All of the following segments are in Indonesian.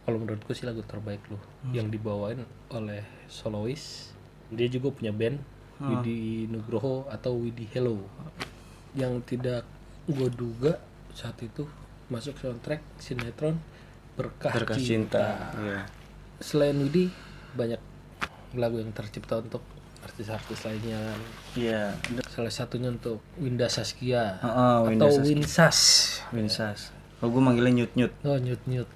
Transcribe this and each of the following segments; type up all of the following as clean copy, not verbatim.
Kalau menurutku sih lagu terbaik lu yang dibawain oleh solois. Dia juga punya band, Widi Nugroho atau Widi Hello, yang tidak gue duga saat itu masuk soundtrack sinetron Berkah Berkah Cinta. cinta. Iya. Selain Widi, banyak lagu yang tercipta untuk artis-artis lainnya kan. Iya. Salah satunya untuk Winda Saskia Winda atau Saskia. Winsas. Winsas. Kalau gue manggilnya Nyut Nyut. Oh, Nyut Nyut.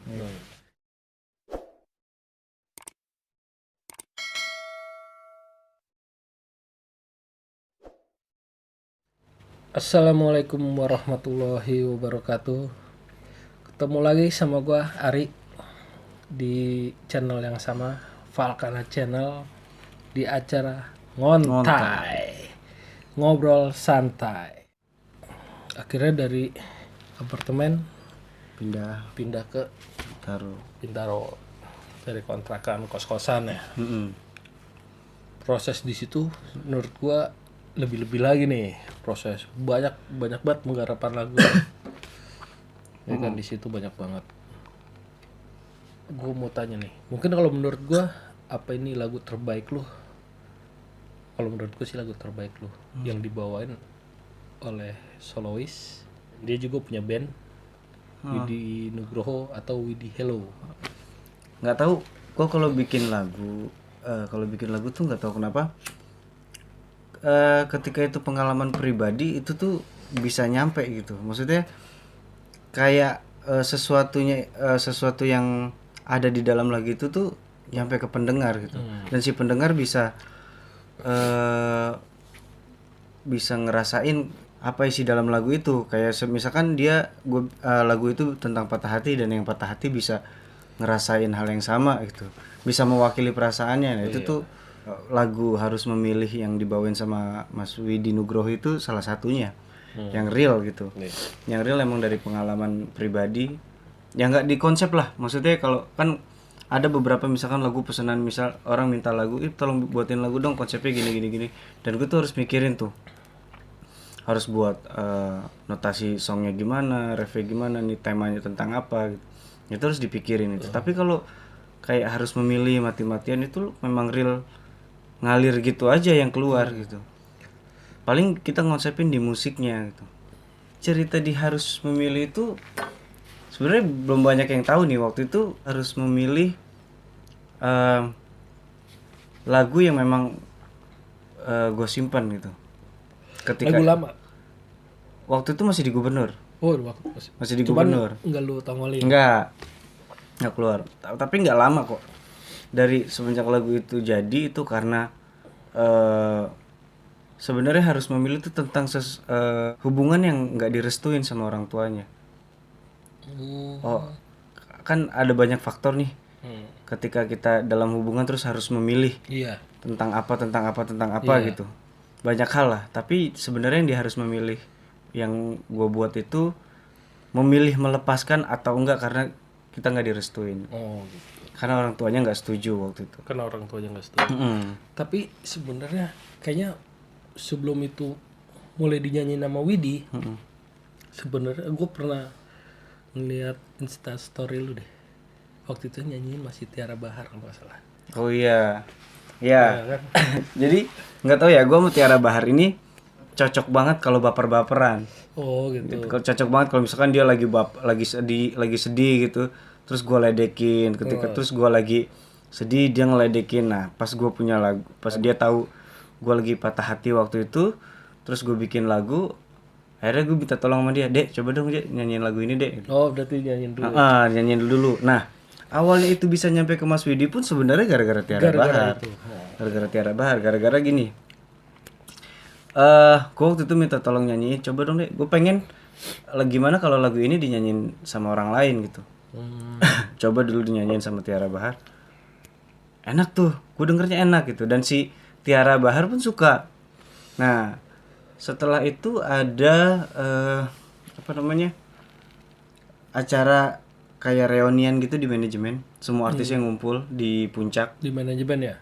Assalamualaikum warahmatullahi wabarakatuh. Ketemu lagi sama gua Ari di channel yang sama, Falcana Channel, di acara Ngontai, ngobrol santai. Akhirnya dari apartemen pindah ke Taruh. Bintaro, dari kontrakan kos-kosan ya. Proses di situ menurut gua lebih-lebih lagi nih, proses banyak banget penggarapan lagu. Ya kan, di situ banyak banget. Gue mau tanya nih, mungkin kalau menurut gue apa ini lagu terbaik lu? Kalau menurut gue sih lagu terbaik lu yang dibawain oleh solois. Dia juga punya band, Widi Nugroho atau Widi Hello. Nggak tahu. Gue kalau bikin lagu tuh nggak tahu kenapa. Ketika itu pengalaman pribadi itu tuh bisa nyampe gitu. Maksudnya kayak sesuatu yang ada di dalam lagu itu tuh nyampe ke pendengar gitu. Dan si pendengar bisa ngerasain apa isi dalam lagu itu. Kayak misalkan lagu itu tentang patah hati, dan yang patah hati bisa ngerasain hal yang sama gitu, bisa mewakili perasaannya. Nah, itu tuh lagu Harus Memilih yang dibawain sama Mas Widi Nugroho itu salah satunya yang real gitu. Yang real emang dari pengalaman pribadi, yang nggak dikonsep lah. Maksudnya kalau kan ada beberapa misalkan lagu pesanan, misal orang minta lagu, tolong buatin lagu dong konsepnya gini, dan gue tuh harus mikirin tuh, harus buat notasi songnya gimana, refnya gimana, nih temanya tentang apa gitu. Itu harus dipikirin itu. Tapi kalau kayak Harus Memilih mati-matian itu memang real, ngalir gitu aja yang keluar gitu. Paling kita ngonsepin di musiknya gitu. Cerita di Harus Memilih itu sebenarnya belum banyak yang tahu nih. Waktu itu harus memilih lagu yang memang gue simpan gitu. Ketika Lagu lama. waktu itu masih di Gubernur. Oh, Masih di cuman Gubernur. enggak lu tongolin. Nggak keluar. Tapi nggak lama kok. Dari semenjak lagu itu jadi itu karena sebenarnya Harus Memilih itu tentang hubungan yang nggak direstuin sama orang tuanya. Kan ada banyak faktor nih. Ketika kita dalam hubungan terus harus memilih Iya. tentang apa gitu. Banyak hal lah. Tapi sebenarnya yang dia harus memilih, yang gue buat itu memilih melepaskan atau enggak karena kita nggak direstuin. Oh, gitu. Karena orang tuanya nggak setuju waktu itu. Karena orang tuanya nggak setuju. Tapi sebenarnya kayaknya sebelum itu mulai dinyanyiin nama Widi, sebenarnya gue pernah ngeliat Instastory lu deh. Waktu itu nyanyiin masih Tiara Bahar kalau nggak salah. Oh iya, ya. Ya kan? Jadi nggak tahu ya, gue sama Tiara Bahar ini cocok banget kalau baper-baperan. Oh gitu. Kalau cocok banget kalau misalkan dia lagi sedih gitu, terus gue ledekin. Ketika terus gue lagi sedih, dia ngeledekin. Nah, pas gue punya lagu, pas dia tahu gue lagi patah hati waktu itu, terus gue bikin lagu. Akhirnya gue minta tolong sama dia, Dek, coba dong Dek, nyanyiin lagu ini Dek. Oh, berarti nyanyiin dulu. Nyanyiin dulu. Nah, awalnya itu bisa nyampe ke Mas Widi pun sebenarnya gara-gara Tiara Bahar. Gara-gara Tiara Bahar, gara-gara gini. Gue waktu itu minta tolong nyanyiin, coba dong Dek, gue pengen gimana kalau lagu ini dinyanyiin sama orang lain gitu. Coba dulu dinyanyiin sama Tiara Bahar. Enak tuh, gue dengernya enak gitu. Dan si Tiara Bahar pun suka. Nah, setelah itu ada acara kayak reunian gitu di manajemen. Semua artis yang ngumpul di puncak. Di manajemen ya?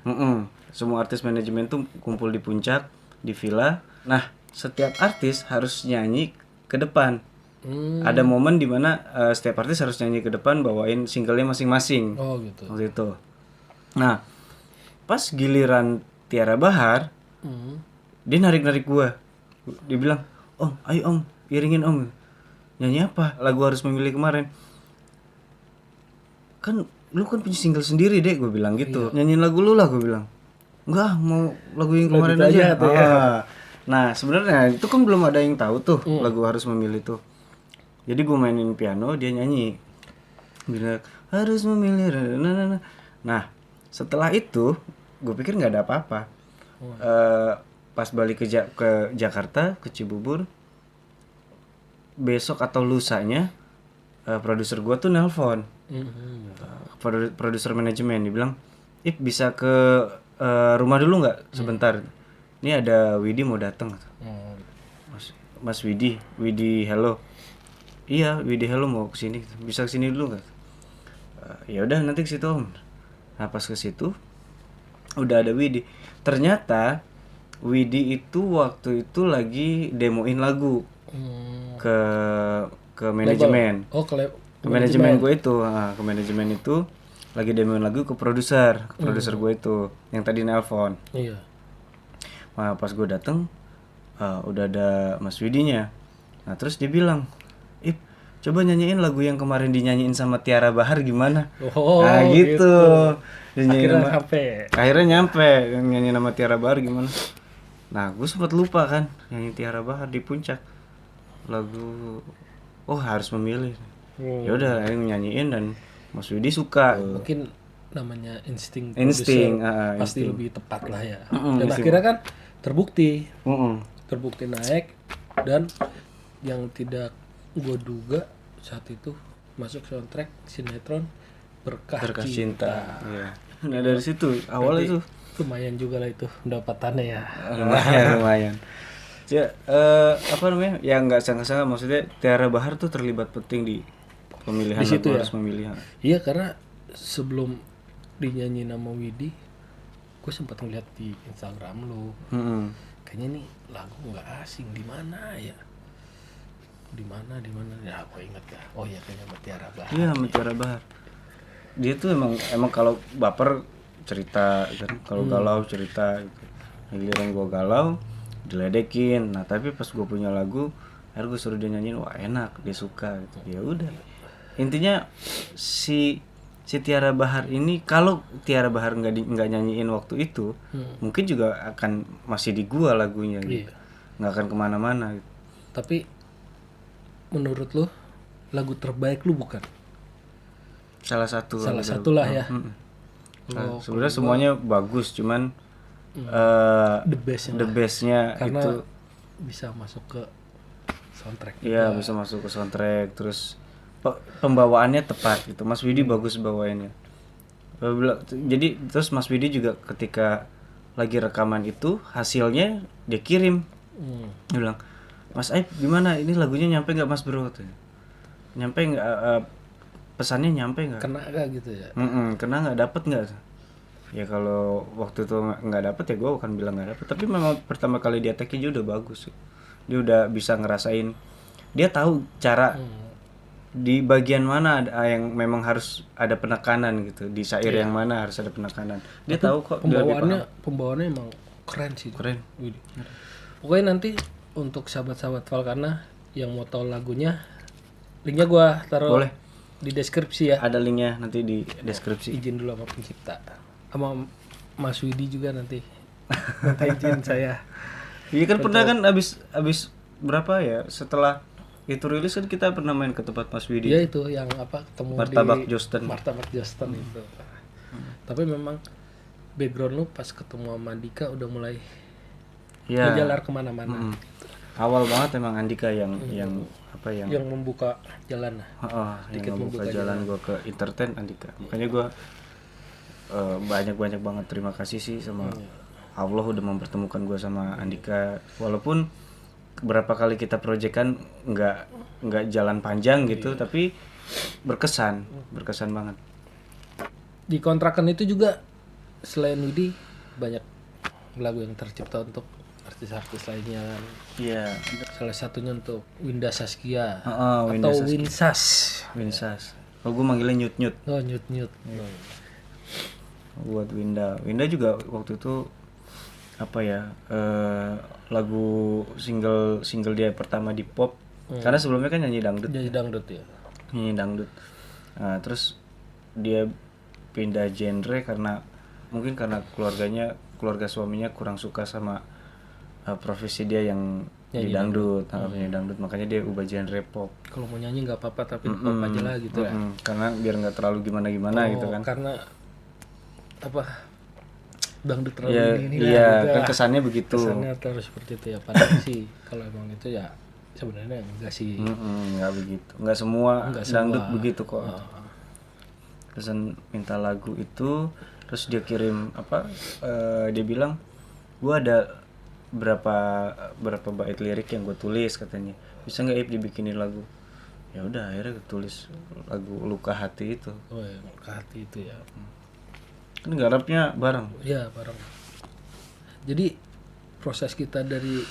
Semua artis manajemen tuh kumpul di puncak, di villa. Nah, setiap artis harus nyanyi ke depan. Ada momen dimana setiap artis harus nyanyi ke depan bawain singlenya masing-masing Oh gitu. waktu itu. Nah pas giliran Tiara Bahar, dia narik gua. Dia bilang, "Om, ayo om, iringin om. Nyanyi apa? Lagu Harus Memilih kemarin." Kan lu kan punya single sendiri deh, gue bilang gitu. Nyanyiin lagu lu lah, gue bilang. Enggak, mau lagu yang kemarin aja. Nah sebenarnya itu kan belum ada yang tahu tuh lagu Harus Memilih tuh. Jadi gue mainin piano, dia nyanyi. Bilang harus memilih. Nah setelah itu gue pikir nggak ada apa-apa. Pas balik ke Jakarta, ke Cibubur, besok atau lusanya produser gue tuh nelpon. Produser manajemen, dia bilang, "Ip bisa ke rumah dulu nggak sebentar? Ini ada Widi mau datang." Mas Widi hello. Iya, Widi hello mau kesini. Bisa kesini dulu nggak? Ya udah nanti ke situ om. Nah pas ke situ udah ada Widi. Ternyata Widi itu waktu itu lagi demoin lagu ke manajemen. Oh ke Manajemen gue itu, ke manajemen itu lagi demoin lagu ke produser gue itu yang tadi nelpon. Iya. Nah pas gue dateng udah ada Mas Widinya. Nah terus dia bilang, "Ip, coba nyanyiin lagu yang kemarin dinyanyiin sama Tiara Bahar gimana?" Nah gitu. Akhirnya nyampe nyanyi nama Tiara Bahar gimana. Nah gue sempat lupa kan nyanyi Tiara Bahar di puncak lagu Harus Memilih. Ya udah nyanyiin dan Mas Widi suka. Mungkin namanya insting pasti insting. lebih tepat lah ya. Dan akhirnya kan terbukti naik, dan yang tidak gue duga saat itu masuk soundtrack sinetron Berkah Cinta. Iya. Nah dari situ awalnya tuh lumayan juga lah itu pendapatannya ya. lumayan. Ya apa namanya? Ya nggak sangka-sangka, maksudnya Tiara Bahar tuh terlibat penting di pemilihan Di situ lagu ya? Harus Memilih. Iya, karena sebelum dinyanyi nama Widi, gue sempat ngeliat di Instagram lu. Kayaknya nih lagu nggak asing, di mana ya? Di mana? Ya aku inget ya. Oh iya, kayaknya sama Tiara Bahar. Iya, sama Tiara Bahar. Dia tuh emang kalau baper cerita kan, kalau galau cerita gitu. Giliran gue galau diledekin. Nah tapi pas gue punya lagu, akhirnya gue suruh dia nyanyiin, wah enak, dia suka gitu. Ya udah. Intinya si Tiara Bahar ini, kalau Tiara Bahar nggak nyanyiin waktu itu, mungkin juga akan masih di gua lagunya gitu. Nggak akan kemana-mana gitu. Tapi menurut lo lagu terbaik lu bukan? Salah satu lah ya. Sebenarnya semuanya bagus, cuman the bestnya karena itu bisa masuk ke soundtrack. Iya, bisa masuk ke soundtrack. Terus pembawaannya tepat gitu. Mas Widi bagus bawainnya. Jadi terus Mas Widi juga ketika lagi rekaman itu, hasilnya dia kirim. Dia bilang, "Mas Aib gimana, ini lagunya nyampe nggak Mas Bro?" Nyampe nggak, pesannya nyampe nggak? Kena nggak gitu ya? Kena nggak, dapet nggak? Ya kalau waktu itu nggak dapet ya gue akan bilang nggak dapet. Tapi memang pertama kali dia take-nya udah bagus. Dia udah bisa ngerasain, dia tahu cara di bagian mana yang memang harus ada penekanan gitu, di syair yang mana harus ada penekanan. Dia tahu kok. Pembawaannya emang keren sih. Keren. Pokoknya nanti untuk sahabat-sahabat Valkana yang mau tahu lagunya, linknya gua taruh di deskripsi ya. Ada linknya nanti di deskripsi. Izin dulu sama pencipta, sama Mas Widi juga nanti minta izin saya. Iya kan pernah kan abis berapa ya setelah itu rilis kan kita pernah main ke tempat Mas Widi. Iya itu yang apa, ketemu Martabak di Martabak Joston itu. Tapi memang background lu pas ketemu sama Andika udah mulai menjalar kemana-mana. Awal banget emang Andika yang membuka jalan lah. Yang membuka jalan gue ke entertain Andika. Makanya gue banyak banget terima kasih sih sama Allah udah mempertemukan gue sama Andika. Walaupun berapa kali kita proyekan nggak jalan panjang gitu, tapi berkesan banget. Di kontrakan itu juga selain Widi banyak lagu yang tercipta untuk artis-artis lainnya kan. Iya. Salah satunya untuk Winda Saskia Winda atau Saskia. Winsas. Winsas. Kalau gue manggilnya Nyut. Oh, Nyut. Buat Winda juga waktu itu apa ya, lagu single dia pertama di pop. Karena sebelumnya kan nyanyi dangdut. Jadi dangdut ya. Nyanyi dangdut. Nah, terus dia pindah genre karena mungkin karena keluarga suaminya kurang suka sama profesi dia yang di dangdut, penyanyi dangdut, makanya dia ubah genre pop. Kalau mau nyanyi nggak apa-apa tapi pop aja lah gitu ya. Karena biar nggak terlalu gimana gitu kan. Karena apa, dangdut terlalu Ya, ini iya, lah gitu kan lah. kesannya begitu. Kesannya terus seperti itu ya. Padahal sih kalau emang itu ya sebenarnya enggak sih. Nggak begitu, nggak semua dangdut begitu kok. Terus minta lagu itu, terus dia kirim apa, dia bilang gua ada berapa bait lirik yang gue tulis, katanya bisa nggak dibikinin lagu. Ya udah, akhirnya gue tulis lagu Luka Hati itu. Oh ya, Luka Hati itu ya. Kan garapnya bareng. Iya, bareng. Jadi proses kita dari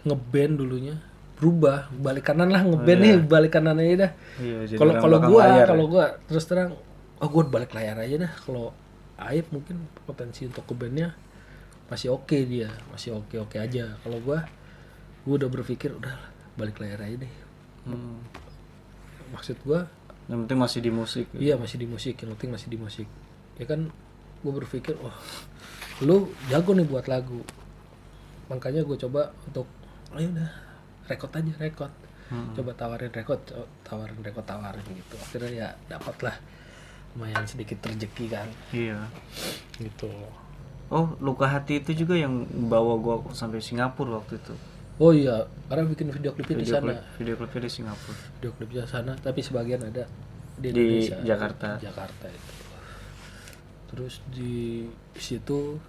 ngeband dulunya berubah, balik kanan lah ngeband nih, balik kanan aja dah. Iya, jadi Kalau gua terus terang, gua balik layar aja dah. Kalau Aib mungkin potensi untuk ke bandnya masih oke, dia masih oke aja. Kalau gua udah berpikir udah balik layar aja deh. Maksud gua yang penting masih di musik. Iya, masih di musik, yang penting masih di musik. Ya kan gua berpikir, lu jago nih buat lagu. Makanya gue coba untuk ayo udah rekod aja. Coba tawarin rekod gitu. Akhirnya ya dapat lah lumayan sedikit rezeki kan. Iya. Gitu. Oh, Luka Hati itu juga yang bawa gua sampai Singapura waktu itu. Oh iya, karena bikin video klipnya di sana. Video klipnya di Singapura. Video klipnya sana, tapi sebagian ada di Di Indonesia. Jakarta. Jakarta itu. Terus di situ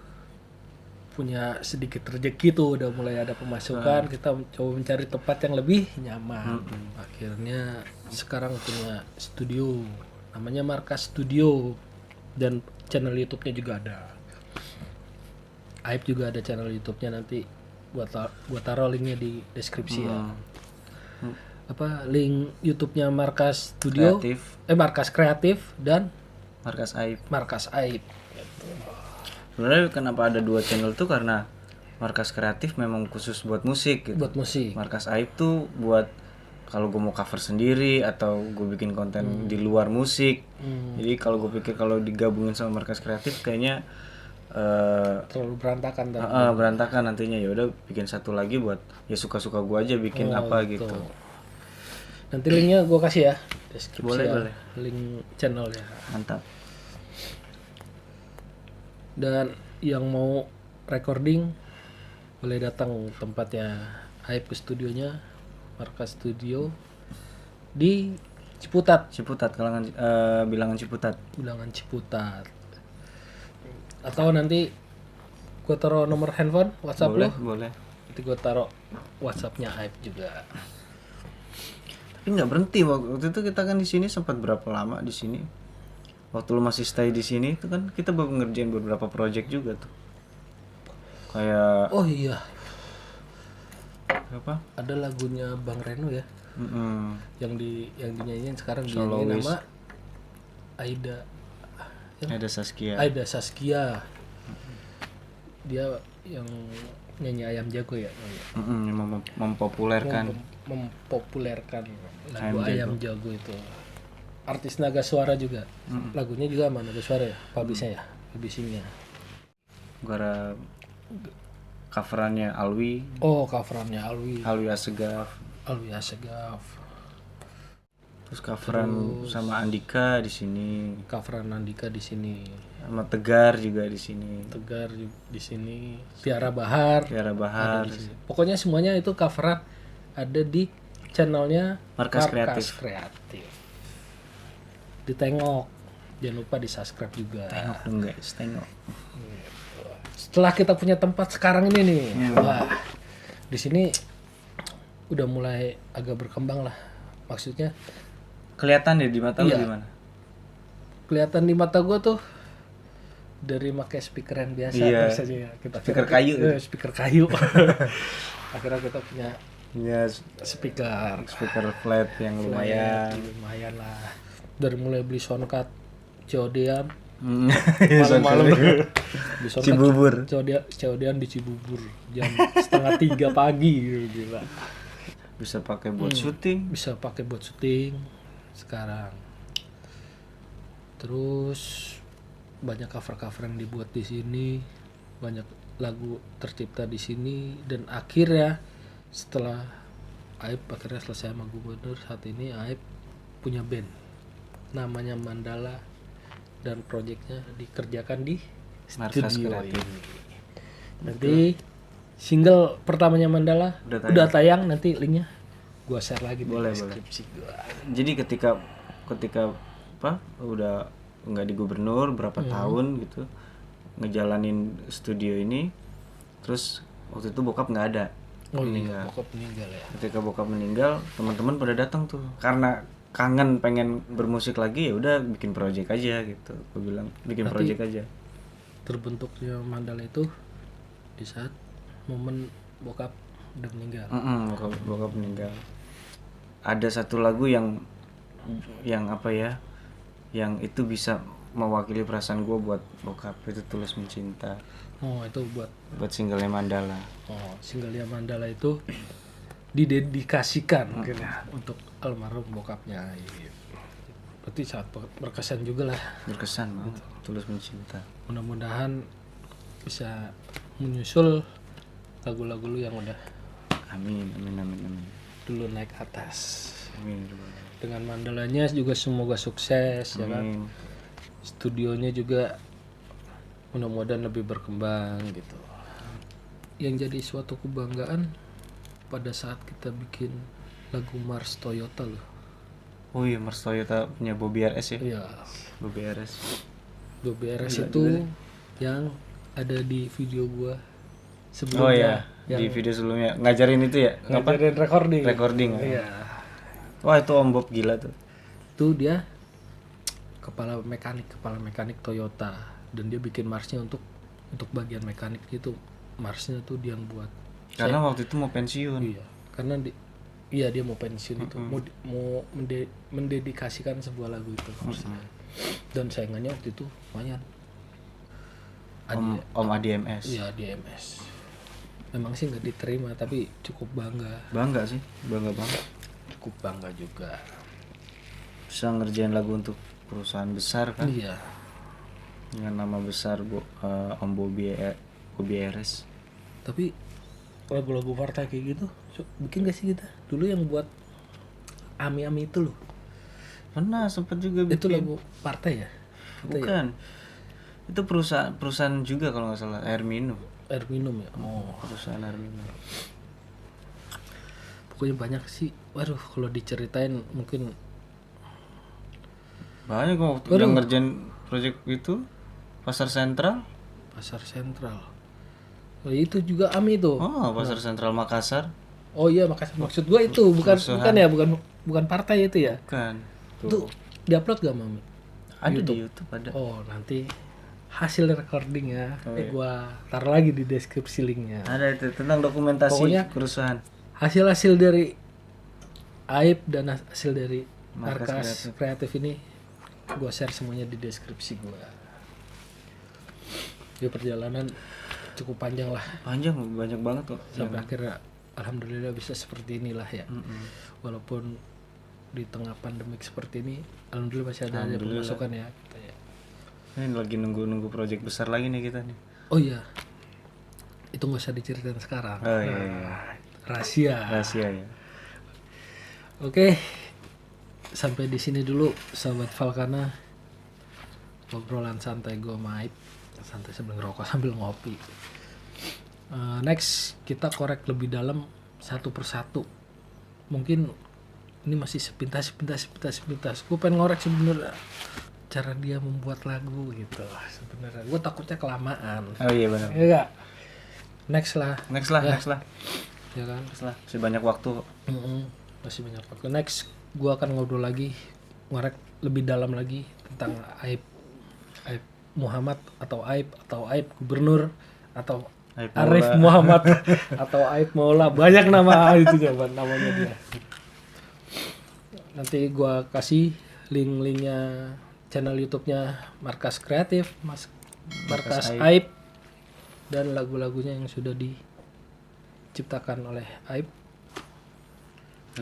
punya sedikit rezeki tuh, udah mulai ada pemasukan. Kita coba mencari tempat yang lebih nyaman. Akhirnya sekarang punya studio, namanya Markas Studio, dan channel YouTube-nya juga ada. Aib juga ada channel YouTube-nya, nanti gua taruh linknya di deskripsi ya. Apa link YouTube-nya Markas Studio, Markas Kreatif dan Markas Aib. Markas Aib. Sebenarnya kenapa ada 2 channel tuh karena Markas Kreatif memang khusus buat musik gitu. Buat musik. Markas Aib tuh buat kalau gue mau cover sendiri atau gue bikin konten di luar musik. Jadi kalau gue pikir kalau digabungin sama Markas Kreatif kayaknya terlalu berantakan berantakan nantinya. Ya udah bikin satu lagi buat ya suka-suka gue aja bikin gitu. Nanti linknya gue kasih ya, deskripsi. Boleh. Link channelnya. Mantap. Dan yang mau recording boleh datang tempatnya Aib ke studionya Markas Studio di Ciputat, bilangan Ciputat. Atau nanti gue taruh nomor handphone WhatsApp boleh. Nanti gue taruh WhatsAppnya Aib juga. Tapi nggak berhenti waktu itu, kita kan di sini sempat berapa lama di sini. Waktu lu masih stay di sini itu kan kita baru ngerjain beberapa project juga tuh. Kayak oh iya, apa? ada lagunya Bang Reno ya. Yang dinyanyiin sekarang Solois. dinyanyiin nama Aida Saskia. Dia yang nyanyi Ayam Jago ya. Mempopulerkan lagu Ayam Jago itu. Artis Naga Suara juga. Lagunya juga sama Naga Suara ya, publishingnya. Gara coverannya Alwi. Oh, coverannya Alwi Asegaf. Terus coveran sama Andika di sini. Sama Tegar juga di sini. Tiara Bahar. Di sini. Pokoknya semuanya itu coveran ada di channelnya Markas Kreatif. Ditengok, jangan lupa di subscribe juga. Tengok dong guys, tengok. Setelah kita punya tempat sekarang ini nih, wah, di sini udah mulai agak berkembang lah. Maksudnya kelihatan ya di mata lu gimana? Kelihatan di mata gue tuh dari pakai speaker yang biasa Iya. biasanya kita Speaker kayu. speaker kayu. Akhirnya kita punya Ya, speaker flat yang lumayan lah. Dari mulai beli soundcard COD-an malam-malam beli soundcard Cibubur. COD-an di Cibubur jam 2:30 pagi gitu, gila. Bisa pakai buat syuting. Bisa pakai buat syuting sekarang. Terus banyak cover-cover yang dibuat di sini, banyak lagu tercipta di sini, dan akhirnya setelah Aib akhirnya selesai sama Gubernur, saat ini Aib punya band namanya Mandala dan proyeknya dikerjakan di Markas studio Kreatif. ini. Nanti single pertamanya Mandala udah tayang, nanti linknya gua share lagi Boleh, di deskripsi gua. Jadi ketika apa udah nggak di Gubernur berapa tahun gitu ngejalanin studio ini, terus waktu itu bokap nggak ada. Iya, bokap meninggal ya. Ketika bokap meninggal, teman-teman pada datang tuh karena kangen pengen bermusik lagi, ya udah bikin project aja gitu. Gue bilang bikin project aja. Terbentuknya Mandala itu di saat momen bokap udah meninggal. Bokap meninggal. Ada satu lagu yang apa ya, yang itu bisa mewakili perasaan gue buat bokap, itu Tulus Mencinta. Oh, itu buat Singlenya Mandala. Oh, singlenya Mandala itu didedikasikan mungkin ya untuk almarhum bokapnya. Berarti sangat berkesan juga lah. Berkesan banget, Tulus Mencinta. Mudah-mudahan bisa menyusul lagu-lagu lu yang udah Amin. dulu naik atas. Amin. Dengan Mandalanya juga semoga sukses ya kan. Amin. Studionya juga mudah-mudahan lebih berkembang gitu. Yang jadi suatu kebanggaan pada saat kita bikin lagu Mars Toyota loh. Oh iya, Mars Toyota punya Bobby RS ya. Iya, Bobby RS. Bobby RS itu yang ada di video gua sebelumnya. Oh iya, yang di video sebelumnya ngajarin itu ya. ngajarin recording. Ya? Iya. Wah, itu Om Bob gila tuh. Itu dia kepala mekanik Toyota, dan dia bikin Marsnya untuk bagian mekanik itu. Marsnya tuh dia yang buat. Karena waktu itu mau pensiun. Iya, karena dia mau pensiun itu, mau mendedikasikan sebuah lagu itu. Dan saingannya waktu itu lumayan. Om ADMS. Iya, DMS. Memang sih nggak diterima, tapi cukup bangga. Bangga sih, bangga banget. Cukup bangga juga. Bisa ngerjain lagu untuk perusahaan besar kan. Iya. Dengan nama besar Om Bobby RS. Tapi lagu-lagu partai kayak gitu bikin gak sih kita dulu yang buat Ami itu loh? Pernah sempet juga bikin. Itu lagu partai ya? Bukan. Itu perusahaan juga kalau nggak salah, air minum ya? Oh, perusahaan air minum. pokoknya banyak sih. Waduh, kalau diceritain mungkin banyak kok waktu yang ngerjain project itu. Pasar Sentral. Oh, itu juga Ami tuh. Oh, Pasar Sentral Makassar. Oh iya, makasih. Maksud gua itu bukan partai itu ya? Bukan. Itu diupload gak, Mami? Ada di YouTube ada. Oh, nanti hasil recordingnya gua taruh lagi di deskripsi linknya. Ada itu tentang dokumentasi Pokoknya kerusuhan. Hasil dari Aib dan hasil dari Markas Markas Kreatif ini gua share semuanya di deskripsi gua. Ya, perjalanan cukup panjang lah. Panjang, banyak banget kok. Sampai akhirnya alhamdulillah bisa seperti inilah ya. Walaupun di tengah pandemik seperti ini, alhamdulillah masih ada pemasukan ya kita ya. Ini lagi nunggu project besar lagi nih kita nih. Oh iya, itu nggak usah diceritain sekarang. Oh iya. Rahasia ya. Oke, sampai di sini dulu sahabat Valkana, obrolan santai gue sama Aib, santai sambil ngerokok sambil ngopi. Next kita korek lebih dalam satu persatu. Mungkin ini masih sepintas. Gue pengen ngorek sebenarnya cara dia membuat lagu gitu. Sebenarnya gue takutnya kelamaan. Oh iya benar. Iya gak? Next lah. Ya kan? Masih banyak waktu. Masih banyak waktu. Next gue akan ngobrol lagi, ngorek lebih dalam lagi tentang Aib Muhammad atau Aib Gubernur atau Aib Arif Maula. Muhammad atau Aib Maula, banyak nama itu namanya dia. Nanti gua kasih link-linknya channel YouTube-nya Markas Kreatif, Markas Aib, dan lagu-lagunya yang sudah diciptakan oleh Aib.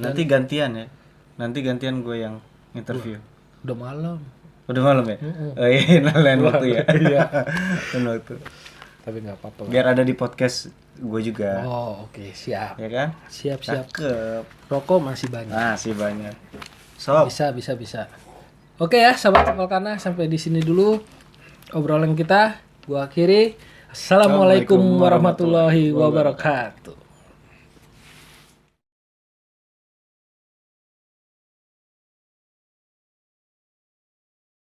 Nanti gantian ya. Nanti gantian gue yang interview. Udah malam. Udah malam ya? Oh iya, lain waktu ya. Iya. Lain waktu. Tapi nggak apa-apa. Biar ada di podcast gue juga. Oh, oke, siap. Ya kan? Siap. Cakep. Rokok masih banyak. Masih banyak. Sob. Bisa. Oke ya, sahabat Volcana, sampai di sini dulu obrolan kita. Gua akhiri. Assalamualaikum warahmatullahi wabarakatuh.